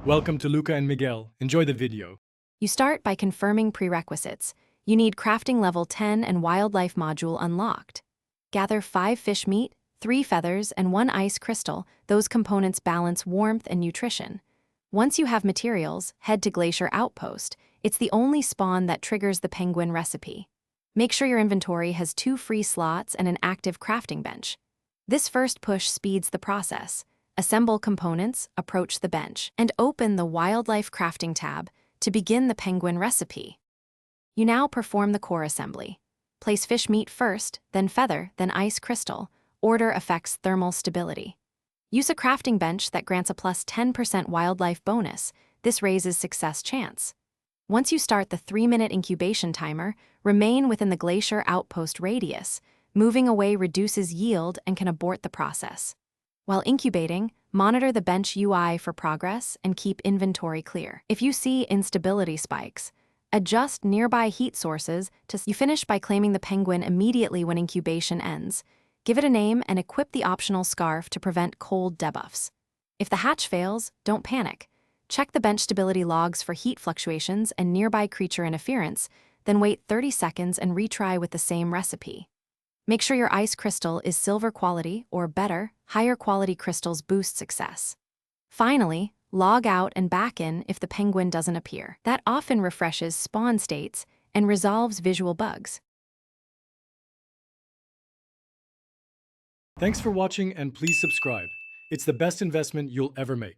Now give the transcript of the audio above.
Welcome to Luca and Miguel. Enjoy the video. You start by confirming prerequisites. You need crafting level 10 and wildlife module unlocked. Gather 5 fish meat, 3 feathers, and 1 ice crystal. Those components balance warmth and nutrition. Once you have materials, head to Glacier Outpost. It's the only spawn that triggers the penguin recipe. Make sure your inventory has 2 free slots and an active crafting bench. This first push speeds the process. Assemble components, approach the bench, and open the Wildlife Crafting tab to begin the penguin recipe. You now perform the core assembly. Place fish meat first, then feather, then ice crystal. Order affects thermal stability. Use a crafting bench that grants a plus 10% wildlife bonus. This raises success chance. Once you start the 3-minute incubation timer, remain within the Glacier Outpost radius. Moving away reduces yield and can abort the process. While incubating, monitor the bench UI for progress and keep inventory clear. If you see instability spikes, adjust nearby heat sources you finish by claiming the penguin immediately when incubation ends. Give it a name and equip the optional scarf to prevent cold debuffs. If the hatch fails, don't panic. Check the bench stability logs for heat fluctuations and nearby creature interference, then wait 30 seconds and retry with the same recipe. Make sure your ice crystal is silver quality or better. Higher quality crystals boost success. Finally, log out and back in if the penguin doesn't appear. That often refreshes spawn states and resolves visual bugs. Thanks for watching and please subscribe. It's the best investment you'll ever make.